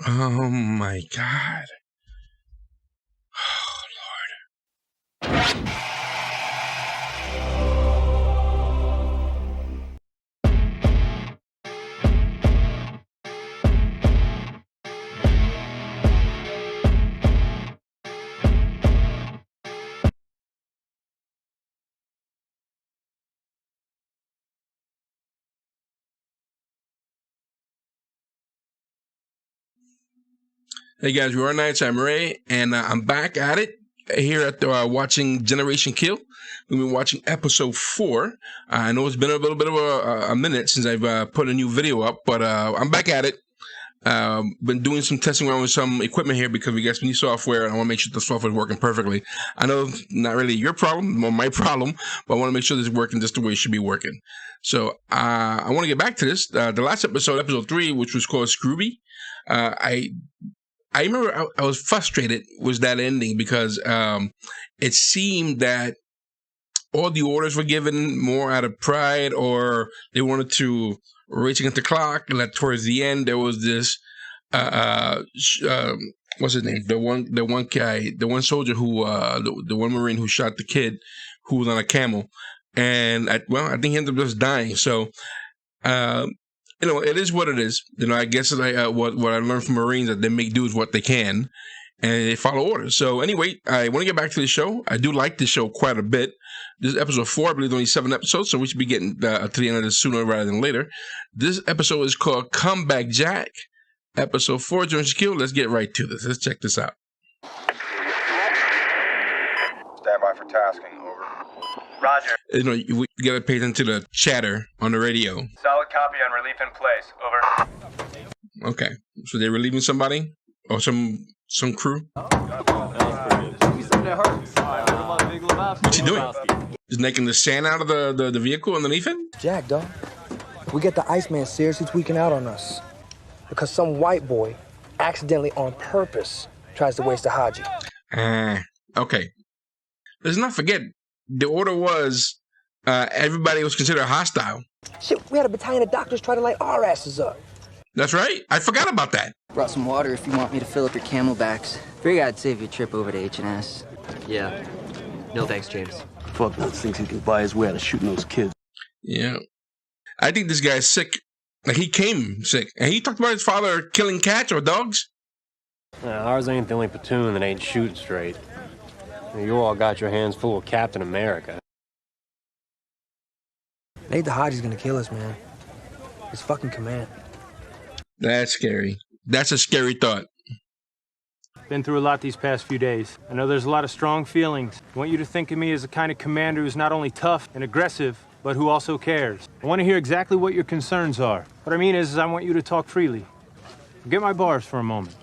Oh my God. Hey guys, we're on Nights. I'm Ray, and I'm back at it here at watching Generation Kill. We've been watching episode 4. I know it's been a little bit of a minute since I've put a new video up, but I'm back at it. Been doing some testing around with some equipment here because we got some new software, and I want to make sure the software is working perfectly. I know it's not really your problem or my problem, but I want to make sure this is working just the way it should be working. So I want to get back to this. The last episode, episode 3, which was called Scrooby. I remember I was frustrated with that ending because it seemed that all the orders were given more out of pride, or they wanted to race against the clock, and that towards the end there was this what's his name? The one guy, the one soldier who the one Marine who shot the kid who was on a camel, and I think he ended up just dying. So it is what it is. I guess what I learned from Marines, that they make do with what they can, and they follow orders. So anyway, I want to get back to the show. I do like this show quite a bit. This is episode 4. I believe only 7 episodes, so we should be getting to the end of this sooner rather than later. This episode is called Comeback Jack. Episode 4, Generation Kill. Let's get right to this. Let's check this out. Stand by for tasking. Over. Roger. You gotta pay attention to the chatter on the radio. Solid copy on relief in place. Over. Okay, so they're relieving somebody or some crew. What's he doing? He's making the sand out of the vehicle underneath him? Jack, dog. We get the Iceman seriously tweaking out on us because some white boy accidentally on purpose tries to waste a Haji. Okay. Let's not forget, the order was everybody was considered hostile. Shit, we had a battalion of doctors try to light our asses up. That's right. I forgot about that. Brought some water if you want me to fill up your camelbacks. Figure I'd save you a trip over to H&S. Yeah. No thanks, James. Fuck thinks he can buy his way out of shooting those kids. Yeah. I think this guy's sick. Like, he came sick. And he talked about his father killing cats or dogs. Ours ain't the only platoon that ain't shooting straight. You all got your hands full of Captain America. Nate the Haji's gonna kill us, man. His fucking command. That's scary. That's a scary thought. Been through a lot these past few days. I know there's a lot of strong feelings. I want you to think of me as the kind of commander who's not only tough and aggressive, but who also cares. I want to hear exactly what your concerns are. What I mean is I want you to talk freely. Forget my bars for a moment.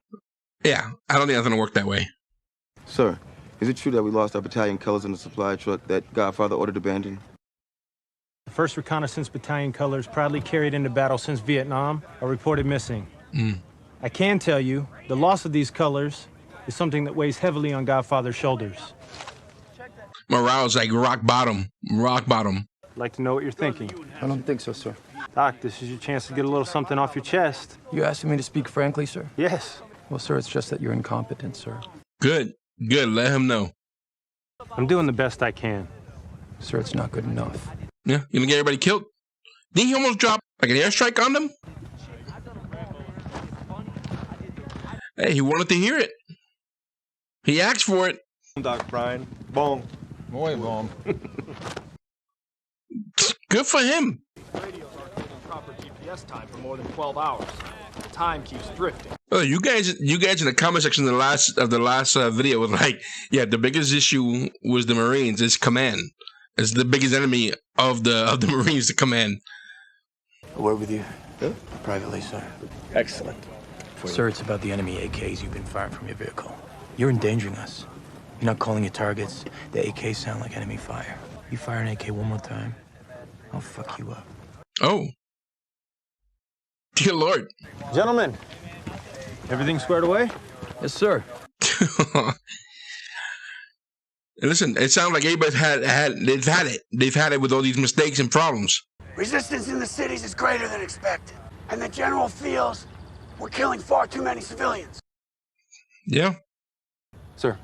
Yeah, I don't think that's gonna work that way. Sir, is it true that we lost our battalion colors in the supply truck that Godfather ordered abandoned? The 1st Reconnaissance Battalion colors, proudly carried into battle since Vietnam, are reported missing. I can tell you, the loss of these colors is something that weighs heavily on Godfather's shoulders. Morale's like rock bottom. Rock bottom. I'd like to know what you're thinking. I don't think so, sir. Doc, this is your chance to get a little something off your chest. You asking me to speak frankly, sir? Yes. Well, sir, it's just that you're incompetent, sir. Good. Let him know. I'm doing the best I can. Sir, it's not good enough. Yeah, you gonna get everybody killed? Didn't he almost drop like an airstrike on them? Hey, he wanted to hear it. He asked for it. Doc Brian. Boom. Muy bon. Good for him. Radio's aren't giving proper GPS time for more than 12 hours. The time keeps drifting. Oh, you guys in the comment section of the last video was like, yeah, the biggest issue was the Marines. It's command. It's the biggest enemy of the Marines, the command. A word with you. Yeah? Privately, sir. Excellent. Sir, it's about the enemy AKs you've been firing from your vehicle. You're endangering us. You're not calling it targets. The AKs sound like enemy fire. You fire an AK one more time, I'll fuck you up. Oh. Dear Lord. Gentlemen, everything squared away? Yes, sir. Listen, it sounds like everybody's they've had it. They've had it with all these mistakes and problems. Resistance in the cities is greater than expected, and the general feels We're killing far too many civilians. Yeah. Sir,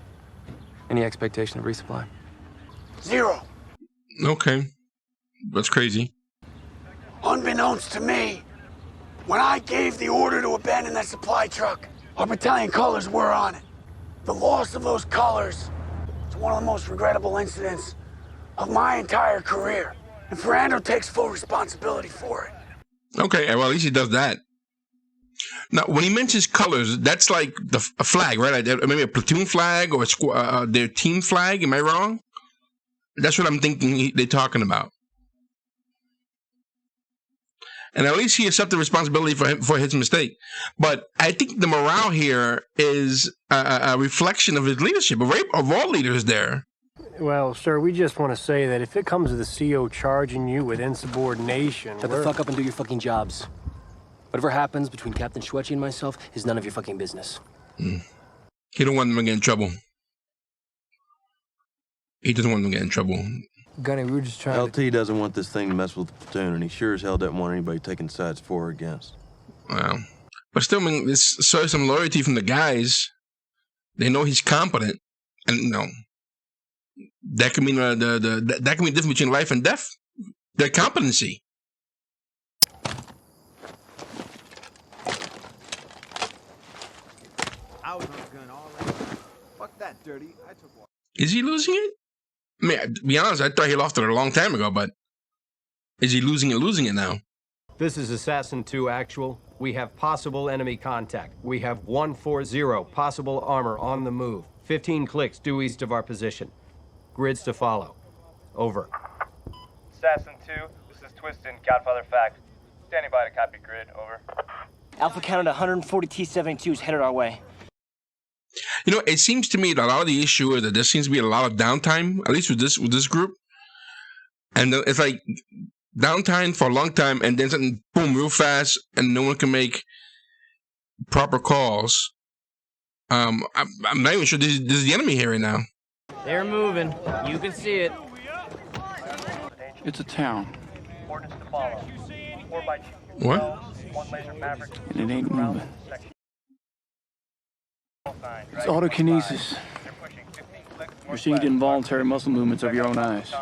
any expectation of resupply? 0. Okay. That's crazy. Unbeknownst to me, when I gave the order to abandon that supply truck, our battalion colors were on it. The loss of those colors is one of the most regrettable incidents of my entire career. And Ferrando takes full responsibility for it. Okay, well, at least he does that. Now, when he mentions colors, that's like a flag, right? Maybe a platoon flag or their team flag. Am I wrong? That's what I'm thinking they're talking about. And at least he accepted responsibility for his mistake. But I think the morale here is a reflection of his leadership, of all leaders there. Well, sir, we just want to say that if it comes to the CO charging you with insubordination, Shut the fuck up and do your fucking jobs. Whatever happens between Captain Schwetchy and myself is none of your fucking business. He don't want them to get in trouble. He doesn't want them to get in trouble. Gunny, we were just trying LT doesn't want this thing to mess with the platoon, and he sure as hell doesn't want anybody taking sides for or against. Wow. But still, I mean, this shows some loyalty from the guys. They know he's competent. And, you know, that can mean that can be the difference between life and death. Their competency. I was on a gun all that. Fuck that, dirty. I took one. Is he losing it? I mean, to be honest, I thought he lost it a long time ago, but is he losing it now? This is Assassin 2 Actual. We have possible enemy contact. We have 140 possible armor on the move. 15 clicks due east of our position. Grids to follow. Over. Assassin 2, this is Twistin, Godfather Fact. Standing by to copy grid, over. Alpha counted 140 T-72s headed our way. You know, it seems to me that a lot of the issue is that there seems to be a lot of downtime, at least with this group. And it's like downtime for a long time, and then something, boom, real fast, and no one can make proper calls. I'm not even sure this is the enemy here right now. They're moving. You can see it. It's a town. Ordnance to follow. 4x2. What? 1 laser Maverick. And it ain't moving. It's autokinesis. You're seeing the involuntary muscle movements of your own eyes.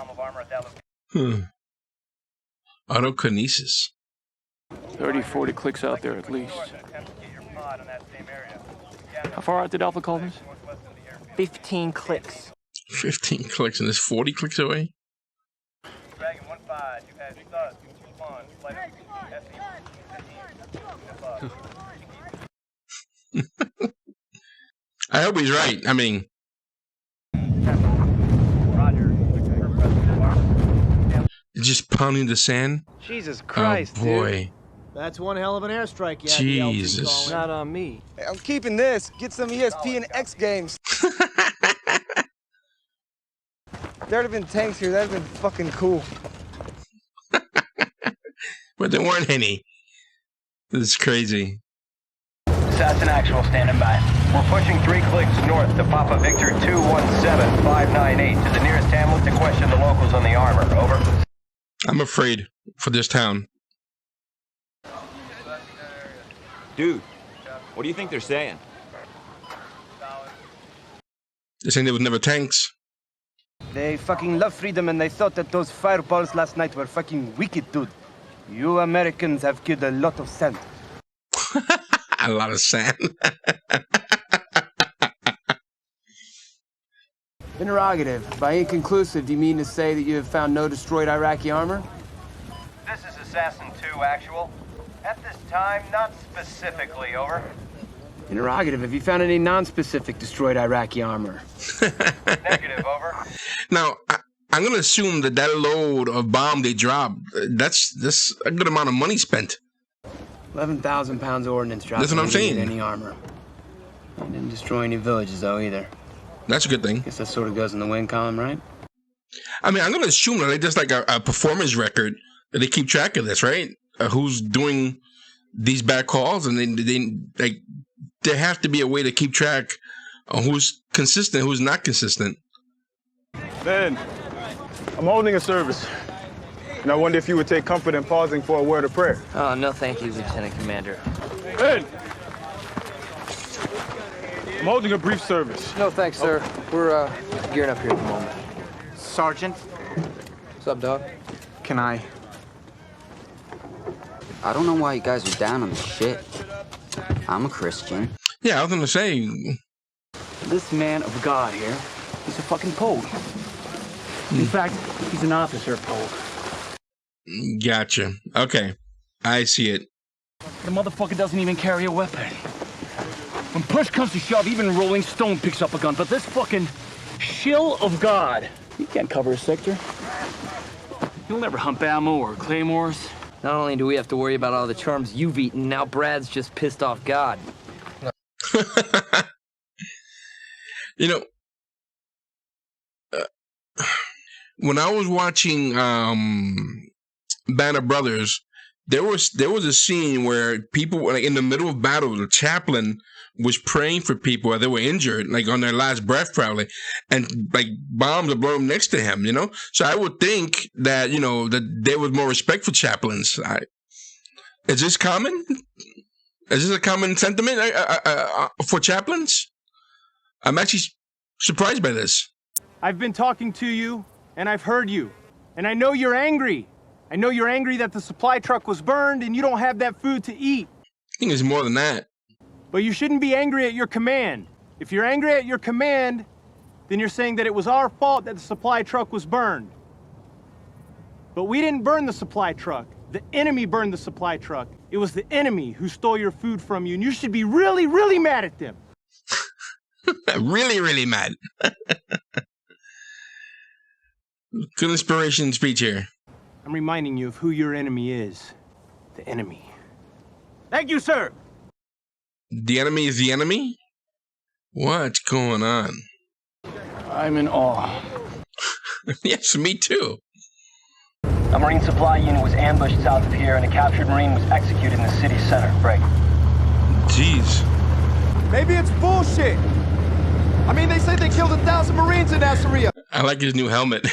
Autokinesis. 30, 40 clicks out there at least. How far out did Alpha call this? 15 clicks. 15 clicks, and there's 40 clicks away? Dragon 1-5, you had studs, 2-1, flight SE, I hope he's right. I mean, just pounding the sand. Jesus Christ, oh boy. dude. That's one hell of an airstrike, yeah. Jesus. Not on me. Hey, I'm keeping this. Get some ESP and X games. There'd have been tanks here. That'd have been fucking cool. But there weren't any. This is crazy. Assassin Actual standing by. We're pushing 3 clicks north to Papa Victor 217598 to the nearest hamlet to question the locals on the armor. Over. I'm afraid for this town. Dude, what do you think they're saying? They're saying there was never tanks. They fucking love freedom, and they thought that those fireballs last night were fucking wicked, dude. You Americans have killed a lot of sand. A lot of sand. Interrogative. By inconclusive, do you mean to say that you have found no destroyed Iraqi armor? This is Assassin 2 Actual. At this time, not specifically, over. Interrogative. Have you found any non-specific destroyed Iraqi armor? Negative, over. Now, I'm going to assume that load of bomb they dropped, that's a good amount of money spent. 11,000 pounds of ordnance dropped. That's what I'm saying. Any armor. They didn't destroy any villages, though, either. That's a good thing. Guess that sort of goes in the win column, right? I mean, I'm going to assume that they just like a performance record, that they keep track of this, right? Who's doing these bad calls, and there have to be a way to keep track of who's consistent, who's not consistent. Ben, I'm holding a service, and I wonder if you would take comfort in pausing for a word of prayer. Oh, no thank you, Lieutenant Commander. Ben, I'm holding a brief service. No, thanks, sir. We're gearing up here at the moment. Sergeant, What's up, dog? can I? I don't know why you guys are down on this shit. I'm a Christian. Yeah, I was gonna say. This man of God here, he's a fucking Pogue. In fact, he's an officer of Pogue. Gotcha. Okay, I see it. The motherfucker doesn't even carry a weapon. When push comes to shove, even Rolling Stone picks up a gun. But this fucking shill of God, he can't cover a sector. He'll never hump ammo or claymores. Not only do we have to worry about all the charms you've eaten, now Brad's just pissed off God. You know, when I was watching Band of Brothers, there was a scene where people, like in the middle of battle, the chaplain was praying for people while they were injured, like on their last breath probably, and like bombs are blowing next to him, you know? So I would think that, you know, that there was more respect for chaplains. Is this common? Is this a common sentiment for chaplains? I'm actually surprised by this. I've been talking to you, and I've heard you. And I know you're angry. I know you're angry that the supply truck was burned and you don't have that food to eat. I think it's more than that. But you shouldn't be angry at your command. If you're angry at your command, then you're saying that it was our fault that the supply truck was burned. But we didn't burn the supply truck. The enemy burned the supply truck. It was the enemy who stole your food from you, and you should be really, really mad at them. Really, really mad. Good inspiration speech here. I'm reminding you of who your enemy is. The enemy. Thank you, sir. The enemy is the enemy? What's going on? I'm in awe. Yes, me too. A Marine supply unit was ambushed south of here, and a captured Marine was executed in the city center. Break. Jeez. Maybe it's bullshit. I mean, they say they killed 1,000 Marines in Nasiriyah. I like his new helmet.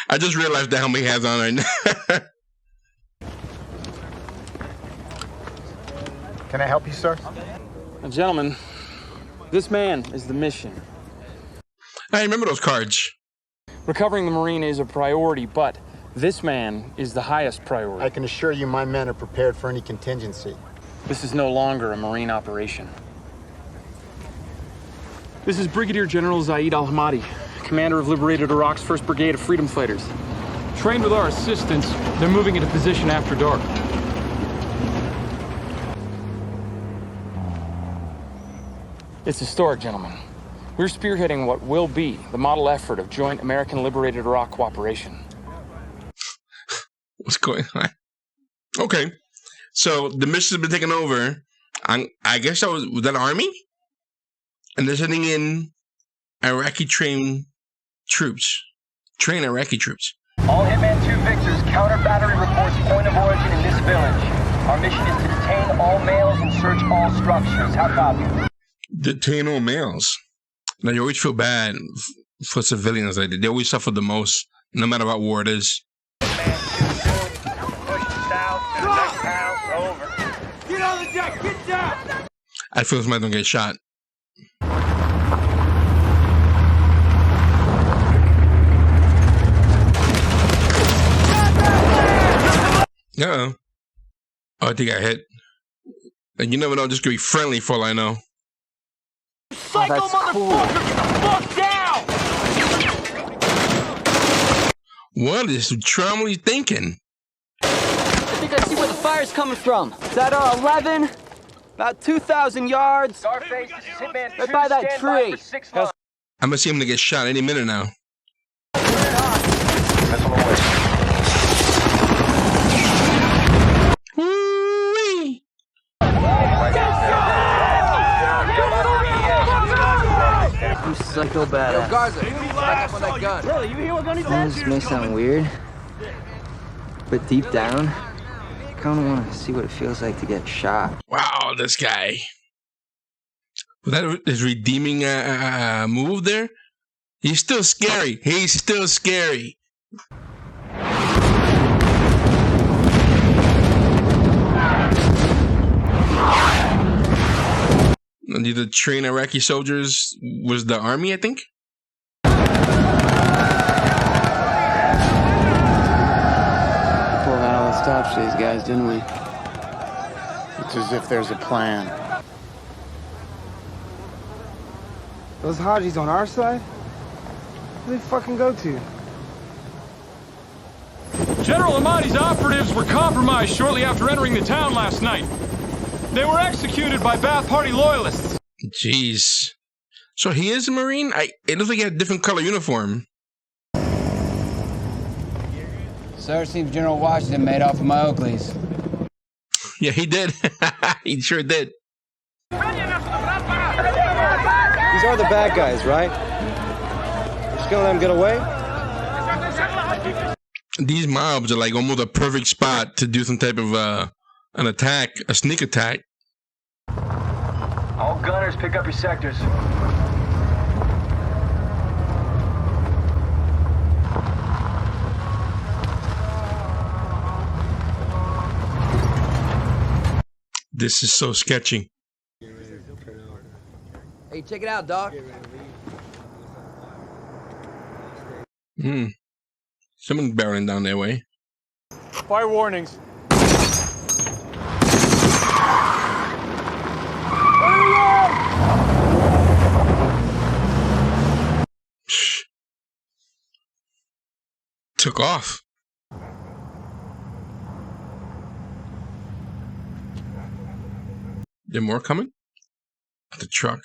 I just realized the helmet he has on right now. Can I help you, sir? Gentlemen, this man is the mission. I remember those cards. Recovering the Marine is a priority, but this man is the highest priority. I can assure you my men are prepared for any contingency. This is no longer a Marine operation. This is Brigadier General Zaid Al-Hamadi, commander of liberated Iraq's 1st Brigade of Freedom Fighters. Trained with our assistance, they're moving into position after dark. It's historic, gentlemen. We're spearheading what will be the model effort of joint American liberated Iraq cooperation. What's going on? Okay. So the mission's been taken over. I guess that was that army? And they're sending in Iraqi trained troops. Train Iraqi troops. All Hitman 2 Victors, counter battery reports point of origin in this village. Our mission is to detain all males and search all structures. How copy? Detain all males. Now, you always feel bad for civilians. Like they always suffer the most, no matter what war it is. Get on the deck, get down! I feel somebody's gonna get shot. Uh-oh. Oh, I think I hit. And you never know, this could be friendly for all I know. Psycho motherfucker, get the fuck down! What is Tromley thinking? I think I see where the fire's coming from. Is that 11? About 2,000 yards. Scarface, this is Hitman 2. Right by that tree. I'm gonna see him to get shot any minute now. Woo-wee. You psycho badass. Yo, Garza, back up on that gun. Really, you hear what Gunny's at? This may sound weird, but deep down, I kind of want to see what it feels like to get shot. Wow, this guy. Was that his redeeming move there? He's still scary. He's still scary. the trained Iraqi soldiers was the army, I think. Pulled out all the stops for these guys, didn't we? It's as if there's a plan. Those Hajis on our side? Where they fucking go to? General Ahmadi's operatives were compromised shortly after entering the town last night. They were executed by Ba'ath Party loyalists. Jeez. So he is a Marine? It looks like he had a different color uniform. Sir, seems General Washington made off with my Oakleys. Yeah, he did. He sure did. These are the bad guys, right? You're just gonna let them get away? These mobs are like almost a perfect spot to do some type of an attack, a sneak attack. All gunners, pick up your sectors. This is so sketchy. Hey, check it out, Doc. Someone's barreling down their way. Fire warnings. Took off. There more coming? The truck.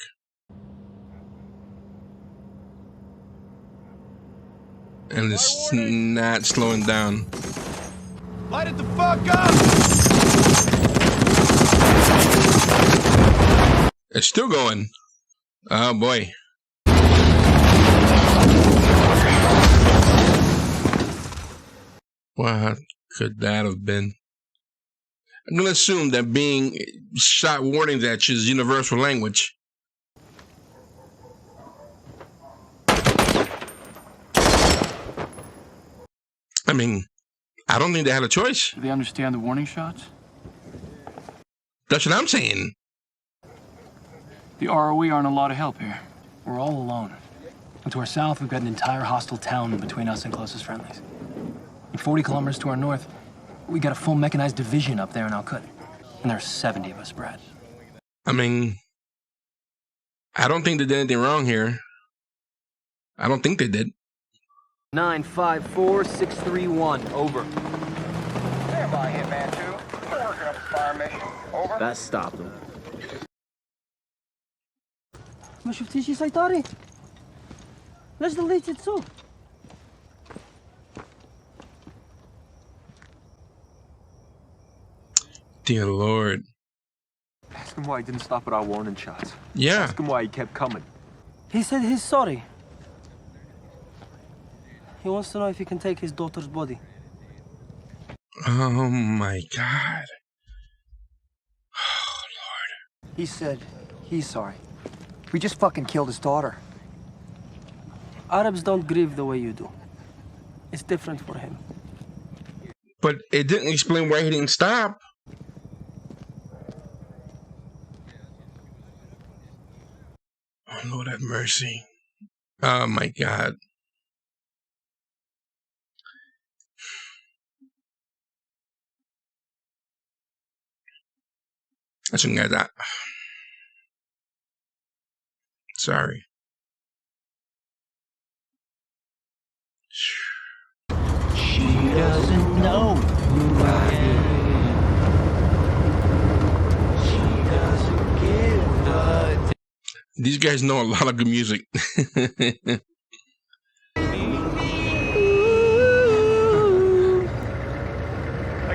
And it's not slowing down. Light it the fuck up! It's still going. Oh boy. What could that have been? I'm going to assume that being shot warnings at you is universal language. I mean, I don't think they had a choice. Do they understand the warning shots? That's what I'm saying. The ROE aren't a lot of help here. We're all alone. And to our south, we've got an entire hostile town between us and closest friendlies. And 40 kilometers to our north, we got a full mechanized division up there in Al-Qud. And there's 70 of us, Brad. I mean, I don't think they did anything wrong here. I don't think they did. 954-631, over. Stand by, Hitman 2. We're working up a fire mission. Over. That stopped them. ما شفتيش سيطري؟ ليش ضليتي تسوق؟ Dear Lord. Ask him why he didn't stop at our warning shots. Yeah. Ask him why he kept coming. He said he's sorry. He wants to know if he can take his daughter's body. Oh my God. He said he's sorry. We just fucking killed his daughter. Arabs don't grieve the way you do. It's different for him. But it didn't explain why he didn't stop. Oh, Lord have mercy. Oh my God. That's what I got. Sorry. She doesn't know who I am. She doesn't give a These guys know a lot of good music. Thank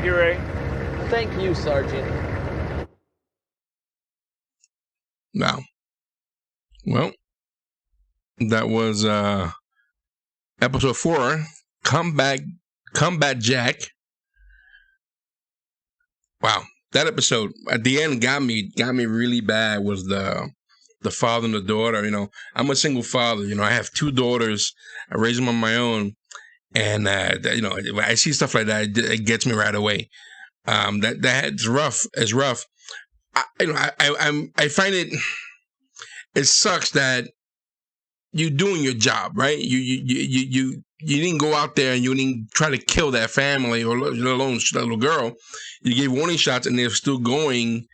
you, Ray. Thank you, Sergeant. Wow. Well, that was episode 4, Combat Jack. Wow, that episode at the end got me really bad. Was the father and the daughter? You know, I'm a single father. You know, I have 2 daughters. I raise them on my own, and you know, when I see stuff like that, it gets me right away. That's rough. It's rough. I find it. it sucks that you're doing your job, right? You didn't go out there and you didn't try to kill that family or let alone that little girl. You gave warning shots and they're still going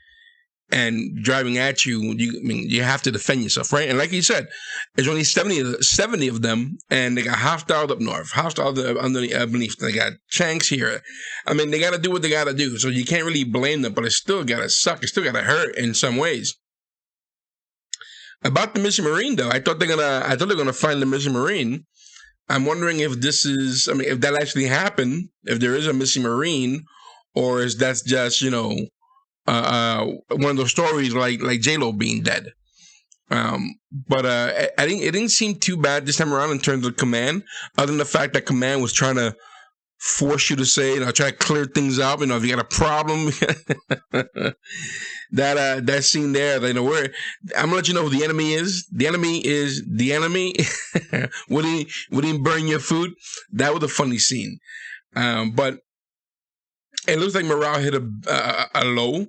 and driving at you. You have to defend yourself, right? And like you said, there's only 70 of them, and they got hostile up north, hostile underneath. They got Chanks here. I mean, they got to do what they got to do, so you can't really blame them. But it still got to suck. It still got to hurt in some ways. About the missing Marine, though, I thought they're gonna find the missing Marine. I'm wondering if if that actually happened, if there is a missing Marine, or is that just one of those stories like J-Lo being dead. But I think it didn't seem too bad this time around in terms of Command, other than the fact that Command was trying to force you to say, try to clear things up. If you got a problem, that scene there, where I'm gonna let you know who the enemy is. The enemy is the enemy. Would he burn your food? That was a funny scene. But it looks like morale hit a low.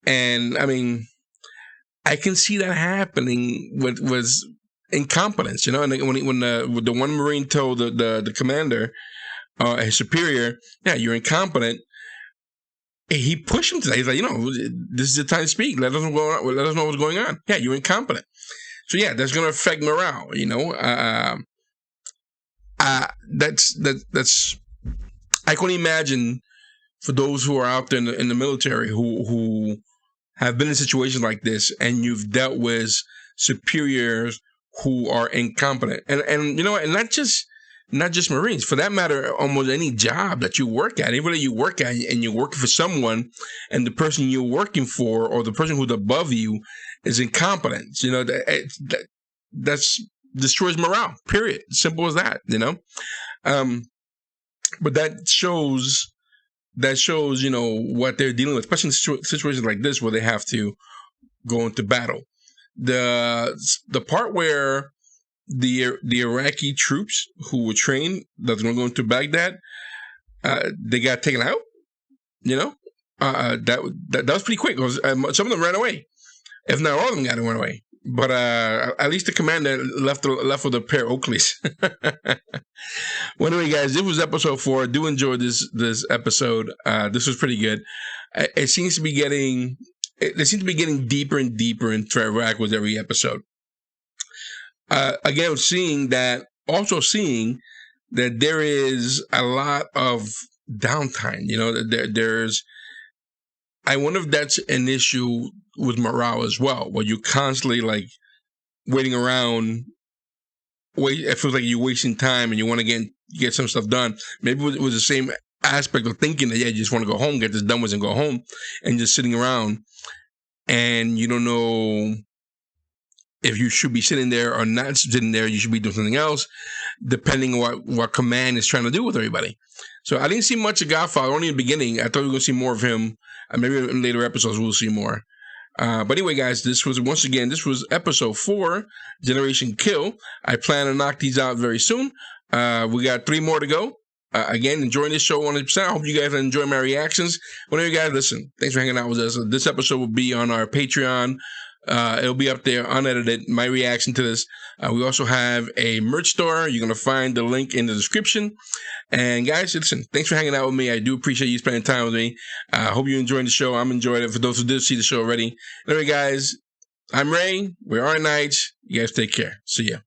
And I mean, I can see that happening with incompetence, And when the one Marine told the commander, his superior, yeah, you're incompetent. He pushed him to that. He's like, this is the time to speak. Let us know what's going on. Yeah, you're incompetent. So yeah, that's going to affect morale. That's. I can imagine for those who are out there in the military who have been in situations like this, and you've dealt with superiors who are incompetent, and not just Marines, for that matter, almost any job that you work at, even though you work at and you're working for someone, and the person you're working for or the person who's above you is incompetent, that's destroys morale. Period. Simple as that. But that shows. What they're dealing with, especially in situations like this where they have to go into battle. The part where the Iraqi troops who were trained that's going to go into Baghdad, they got taken out. That was pretty quick. Some of them ran away, if not all of them got to run away. But at least the commander left with a pair of Oakleys. Well, anyway, guys, this was episode 4. I do enjoy this episode. This was pretty good. It seems to be getting deeper and deeper into Iraq with every episode. Again, seeing that there is a lot of downtime. I wonder if that's an issue with morale as well, where you're constantly waiting around. It feels like you're wasting time and you want to get some stuff done. Maybe it was the same aspect of thinking that, you just want to go home, get this done with and go home, and just sitting around and you don't know if you should be sitting there or not sitting there. You should be doing something else, depending on what Command is trying to do with everybody. So I didn't see much of Godfather, only in the beginning. I thought we were going to see more of him. Maybe in later episodes we'll see more. But anyway, guys, this was episode 4, Generation Kill. I plan to knock these out very soon. We got 3 more to go. Again, enjoying this show 100%. I hope you guys enjoy my reactions. Whenever you guys listen, thanks for hanging out with us. This episode will be on our Patreon. It'll be up there unedited, my reaction to this. We also have a merch store. You're going to find the link in the description. And guys, listen, thanks for hanging out with me. I do appreciate you spending time with me. I hope you're enjoying the show. I'm enjoying it. For those who did see the show already. Anyway, guys, I'm Ray. We're our Knights. You guys take care. See ya.